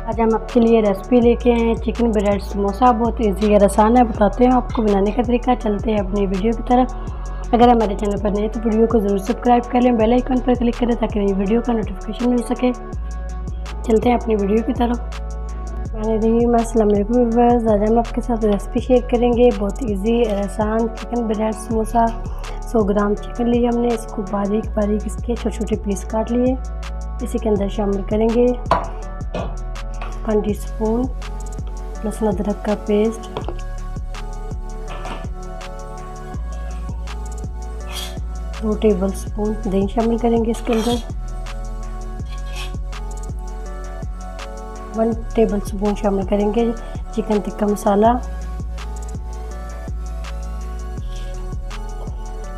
आज हम आपके लिए रेसिपी लेके आए हैं चिकन ब्रेड समोसा। बहुत इजी और आसान है, बताते हैं आपको बनाने का तरीका। चलते हैं अपनी वीडियो की तरफ। अगर हमारे चैनल पर नए तो वीडियो को ज़रूर सब्सक्राइब कर लें, बेल आइकन पर क्लिक करें ताकि नई वीडियो का नोटिफिकेशन मिल सके। चलते हैं अपनी वीडियो की तरफ। अस्सलाम वालेकुम व्यूअर्स, आज हम आपके साथ रेसिपी शेयर करेंगे। बहुत इजी और आसान chicken bread samosa. 100 gram chicken लिए हमने, इसको बारीक बारीक इसके छोटे छोटे पीस काट लिए। इसी के अंदर शामिल करेंगे 1 टीस्पून लहसुन अदरक का पेस्ट, 2 टेबलस्पून दही शामिल करेंगे इसके अंदर, 1 टेबलस्पून शामिल करेंगे चिकन टिक्का मसाला।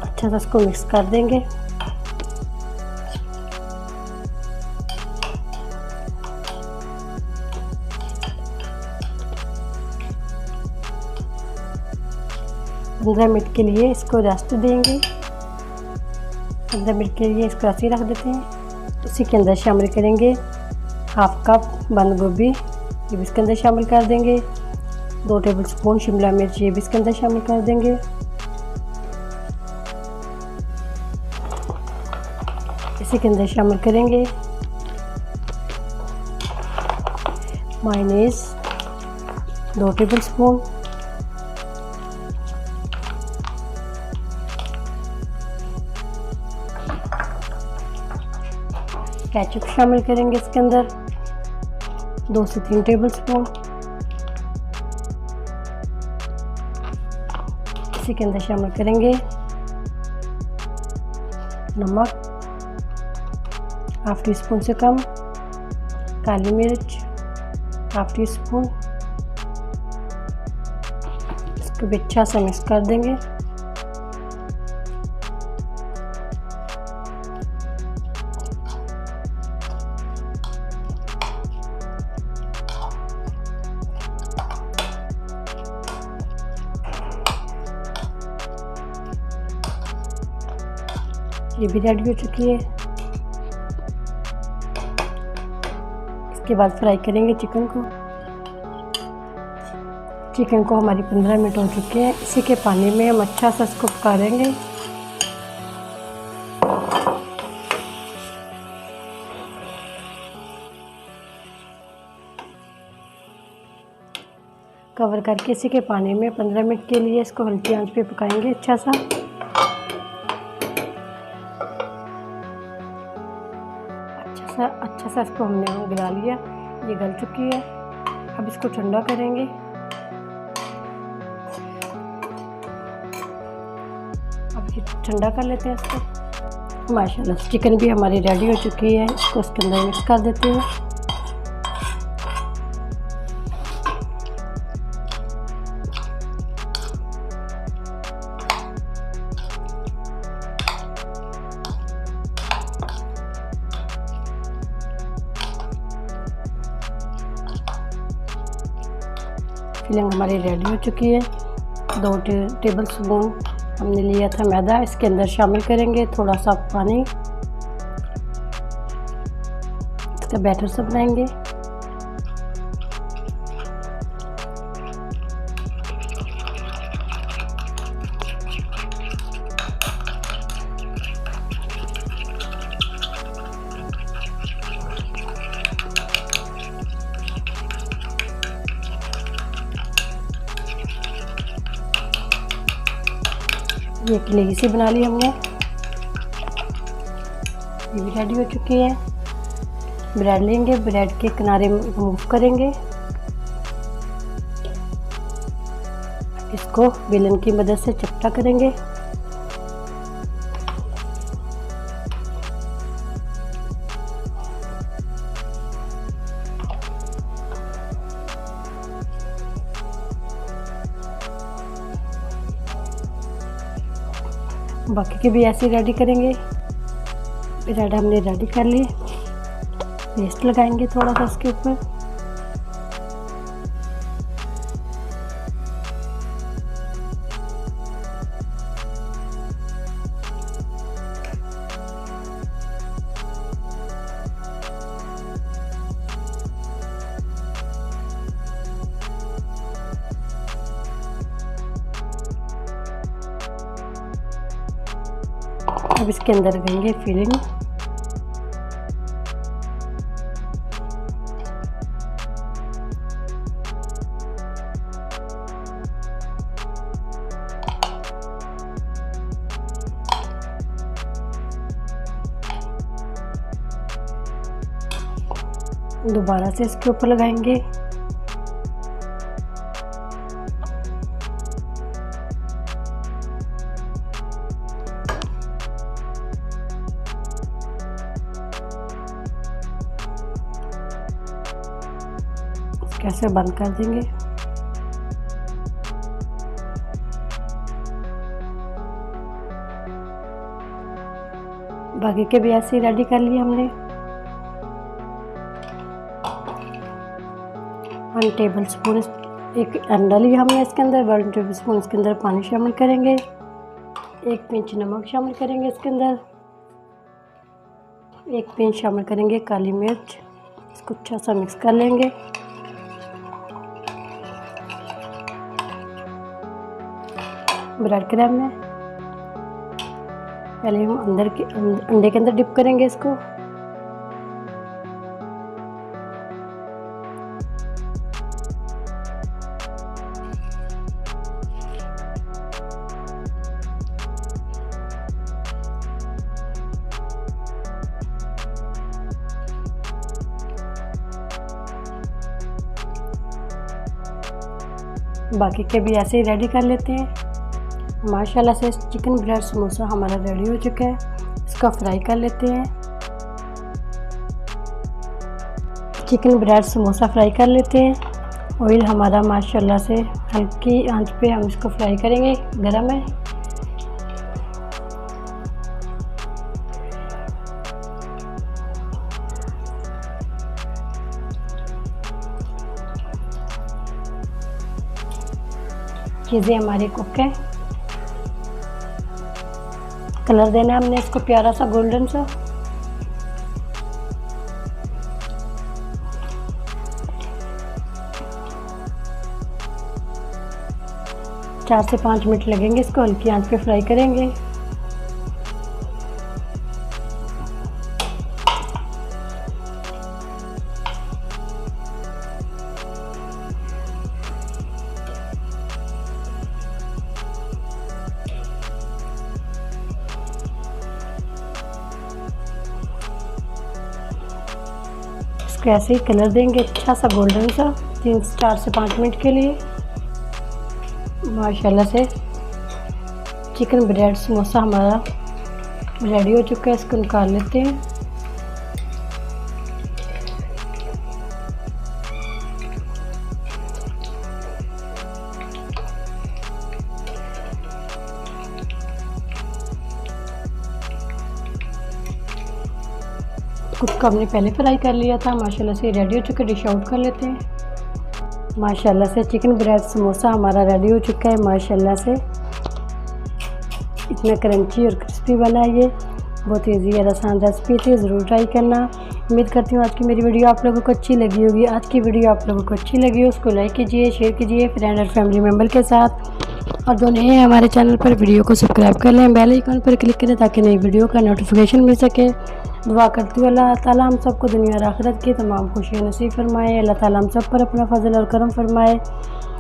अच्छा सा इसको मिक्स कर देंगे। पंद्रह मिनट के लिए इसको रेस्ट देंगे। 15 मिनट के लिए इसको ऐसे ही रख देते हैं। उसी के अंदर शामिल करेंगे 1/2 कप बंद गोभी, ये भी इसके अंदर शामिल कर देंगे। 2 टेबलस्पून शिमला मिर्च, ये भी इसके अंदर शामिल कर देंगे। इसी के अंदर शामिल करेंगे मायोनीज 2 टेबलस्पून, केचप शामिल करेंगे इसके अंदर 2 से 3 टेबलस्पून। इसी के अंदर शामिल करेंगे नमक 1/2 टीस्पून से कम, काली मिर्च 1/2 टीस्पून। इसको भी अच्छा से मिक्स कर देंगे। ये भी रेडी हो चुकी है। इसके बाद फ्राई करेंगे चिकन को। चिकन को हमारी 15 मिनट हो चुके हैं। इसी के पानी में हम अच्छा सा इसको पकाएंगे। कवर करके इसी के पानी में 15 मिनट के लिए इसको हल्की आंच पे पकाएंगे अच्छा सा। अच्छा सा इसको हमने गला लिया, ये गल चुकी है। अब इसको ठंडा करेंगे। अब ये ठंडा कर लेते हैं इसको। माशाल्लाह चिकन भी हमारी रेडी हो चुकी है। इसको इसके अंदर मिक्स कर देते हैं। फिलिंग हमारी रेडी हो चुकी है। 2 टेबलस्पून हमने लिया था मैदा, इसके अंदर शामिल करेंगे थोड़ा सा पानी। इसका बैटर से बनाएंगे। ये क्लेगी सी बना ली हमने। ये भी रेडी हो चुकी है। ब्रेड लेंगे, ब्रेड के किनारे रिमूव करेंगे। इसको बेलन की मदद से चपटा करेंगे। बाकी के भी ऐसे रेडी करेंगे। ब्रेड हमने रेडी कर लिए। पेस्ट लगाएंगे थोड़ा सा इसके ऊपर। अब इसके अंदर देंगे फिलिंग। दोबारा से इसके ऊपर लगाएंगे। कैसे बंद कर देंगे। बाकी के भी ऐसे ही रेडी कर लिए हमने। 1 टेबल स्पून एक अंडा लिया हमने, इसके अंदर 1 टेबल स्पून इसके अंदर पानी शामिल करेंगे। 1 पिंच नमक शामिल करेंगे इसके अंदर। 1 पिंच शामिल करेंगे काली मिर्च। इसको अच्छा सा मिक्स कर लेंगे। ब्रेड क्रम्ब में पहले हम अंडे के अंदर डिप करेंगे इसको। बाकी के भी ऐसे ही रेडी कर लेते हैं। माशाल्लाह से चिकन ब्रेड समोसा हमारा रेडी हो चुका है। इसका फ्राई कर लेते हैं। चिकन ब्रेड समोसा फ्राई कर लेते हैं। ऑयल हमारा माशाल्लाह से हल्की आंच पे हम इसको फ्राई करेंगे, गरम है। चीज़ें हमारी कुक है। कलर देना है हमने इसको प्यारा सा गोल्डन सा। चार से 5 मिनट लगेंगे, इसको हल्की आंच पे फ्राई करेंगे। इसको ऐसे ही कलर देंगे अच्छा सा गोल्डन सा 4 से 5 मिनट के लिए। माशाल्लाह से चिकन ब्रेड समोसा हमारा रेडी हो चुका है। इसको निकाल लेते हैं। कुछ को हमने पहले फ्राई कर लिया था। माशाल्लाह से रेडी हो चुका है। डिश आउट कर लेते हैं। माशाल्लाह से चिकन ब्रेड समोसा हमारा रेडी हो चुका है। माशाल्लाह से इतना क्रंची और क्रिस्पी बना है। ये बहुत ईजी और आसान रेसिपी थी, ज़रूर ट्राई करना। उम्मीद करती हूँ आज की मेरी वीडियो आप लोगों को अच्छी लगी होगी। आज की वीडियो आप लोगों को अच्छी लगी हो उसको लाइक कीजिए, शेयर कीजिए फ्रेंड और फैमिली मेम्बर के साथ। और जो नए हैं हमारे चैनल पर वीडियो को सब्सक्राइब कर लें, बेल आइकन पर क्लिक करें ताकि नई वीडियो का नोटिफिकेशन मिल सके। दुआ करती हूँ अल्लाह ताला हम सबको दुनिया और आखिरत की तमाम खुशियाँ नसीब फरमाए। अल्लाह ताला हम सब पर अपना फजल और करम फरमाए।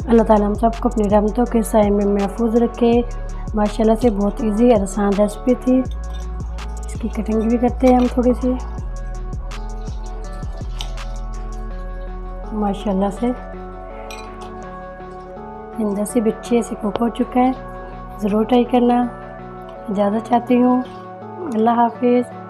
अल्लाह ताला हम सबको अपनी रहमतों के साए में महफूज रखे। माशाल्लाह से बहुत इजी और आसान रेसिपी थी। इसकी कटिंग भी करते हैं हम थोड़ी सी। माशाल्लाह से अंदर से भी अच्छे से कुक हो चुका है। ज़रूर ट्राई करना। इजाज़त चाहती हूँ। अल्लाह हाफिज़।